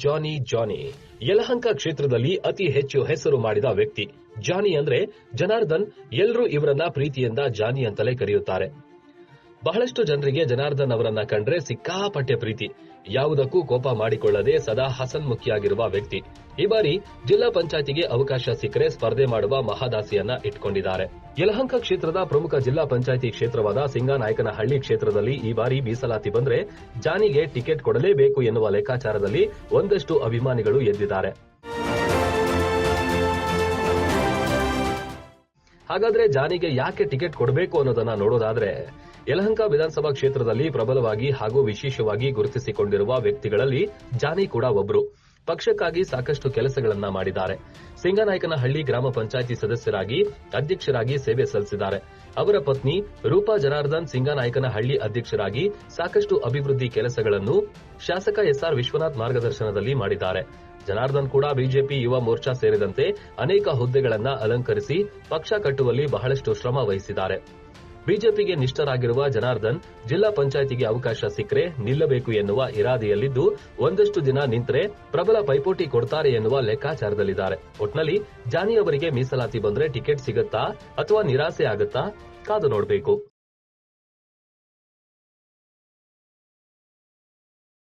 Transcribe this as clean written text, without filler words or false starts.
ಜಾನಿ ಯಲಹಂಕ ಕ್ಷೇತ್ರದಲ್ಲಿ ಅತಿ ಹೆಚ್ಚು ಹೆಸರು ಮಾಡಿದ ವ್ಯಕ್ತಿ. ಜಾನಿ ಅಂದ್ರೆ ಜನಾರ್ದನ್. ಎಲ್ಲರೂ ಇವರನ್ನ ಪ್ರೀತಿಯಿಂದ ಜಾನಿ ಅಂತಲೇ ಕರೆಯುತ್ತಾರೆ. ಬಹಳಷ್ಟು ಜನರಿಗೆ ಜನಾರ್ದನ್ ಅವರನ್ನ ಕಂಡ್ರೆ ಸಿಕ್ಕಾಪಟ್ಟೆ ಪ್ರೀತಿ. ಯಾವುದಕ್ಕೂ ಕೋಪ ಮಾಡಿಕೊಳ್ಳದೆ ಸದಾ ಹಸನ್ಮುಖಿಯಾಗಿರುವ ವ್ಯಕ್ತಿ. ಈ ಬಾರಿ ಜಿಲ್ಲಾ ಪಂಚಾಯತಿಗೆ ಅವಕಾಶ ಸಿಕ್ಕರೆ ಸ್ಪರ್ಧೆ ಮಾಡುವ ಮಹದಾಸೆಯನ್ನ ಇಟ್ಕೊಂಡಿದ್ದಾರೆ. ಯಲಹಂಕ ಕ್ಷೇತ್ರದ ಪ್ರಮುಖ ಜಿಲ್ಲಾ ಪಂಚಾಯತಿ ಕ್ಷೇತ್ರವಾದ ಸಿಂಗನಾಯಕನಹಳ್ಳಿ ಕ್ಷೇತ್ರದಲ್ಲಿ ಈ ಬಾರಿ ಮೀಸಲಾತಿ ಬಂದ್ರೆ ಜಾನಿಗೆ ಟಿಕೆಟ್ ಕೊಡಲೇಬೇಕು ಎನ್ನುವ ಲೆಕ್ಕಾಚಾರದಲ್ಲಿ ಒಂದಷ್ಟು ಅಭಿಮಾನಿಗಳು ಎದ್ದಿದ್ದಾರೆ. ಹಾಗಾದ್ರೆ ಜಾನಿಗೆ ಯಾಕೆ ಟಿಕೆಟ್ ಕೊಡಬೇಕು ಅನ್ನೋದನ್ನ ನೋಡೋದಾದ್ರೆ, ಯಲಹಂಕ ವಿಧಾನಸಭಾ ಕ್ಷೇತ್ರದಲ್ಲಿ ಪ್ರಬಲವಾಗಿ ಹಾಗೂ ವಿಶೇಷವಾಗಿ ಗುರುತಿಸಿಕೊಂಡಿರುವ ವ್ಯಕ್ತಿಗಳಲ್ಲಿ ಜಾನಿ ಕೂಡ ಒಬ್ರು. ಪಕ್ಷಕ್ಕಾಗಿ ಸಾಕಷ್ಟು ಕೆಲಸಗಳನ್ನ ಮಾಡಿದ್ದಾರೆ. ಸಿಂಗನಾಯಕನಹಳ್ಳಿ ಗ್ರಾಮ ಪಂಚಾಯಿತಿ ಸದಸ್ಯರಾಗಿ, ಅಧ್ಯಕ್ಷರಾಗಿ ಸೇವೆ ಸಲ್ಲಿಸಿದ್ದಾರೆ. ಅವರ ಪತ್ನಿ ರೂಪಾ ಜನಾರ್ದನ್ ಸಿಂಗನಾಯಕನಹಳ್ಳಿ ಅಧ್ಯಕ್ಷರಾಗಿ ಸಾಕಷ್ಟು ಅಭಿವೃದ್ಧಿ ಕೆಲಸಗಳನ್ನು ಶಾಸಕ ಎಸ್ಆರ್ ವಿಶ್ವನಾಥ್ ಮಾರ್ಗದರ್ಶನದಲ್ಲಿ ಮಾಡಿದ್ದಾರೆ. ಜನಾರ್ದನ್ ಕೂಡ ಬಿಜೆಪಿ ಯುವ ಮೋರ್ಚಾ ಸೇರಿದಂತೆ ಅನೇಕ ಹುದ್ದೆಗಳನ್ನ ಅಲಂಕರಿಸಿ ಪಕ್ಷ ಕಟ್ಟುವಲ್ಲಿ ಬಹಳಷ್ಟು ಶ್ರಮ ವಹಿಸಿದ್ದಾರೆ. ಬಿಜೆಪಿಗೆ ನಿಷ್ಠರಾಗಿರುವ ಜನಾರ್ದನ್ ಜಿಲ್ಲಾ ಪಂಚಾಯಿತಿಗೆ ಅವಕಾಶ ಸಿಕ್ಕರೆ ನಿಲ್ಲಬೇಕು ಎನ್ನುವ ಇರಾದೆಯಲ್ಲಿದ್ದು, ಒಂದಷ್ಟು ದಿನ ನಿಂತರೆ ಪ್ರಬಲ ಪೈಪೋಟಿ ಕೊಡ್ತಾರೆ ಎನ್ನುವ ಲೆಕ್ಕಾಚಾರದಲ್ಲಿದ್ದಾರೆ. ಒಟ್ನಲ್ಲಿ ಜಾನಿ ಅವರಿಗೆ ಮೀಸಲಾತಿ ಬಂದ್ರೆ ಟಿಕೆಟ್ ಸಿಗತ್ತಾ ಅಥವಾ ನಿರಾಸೆ ಆಗತ್ತಾ ಕಾದು ನೋಡಬೇಕು.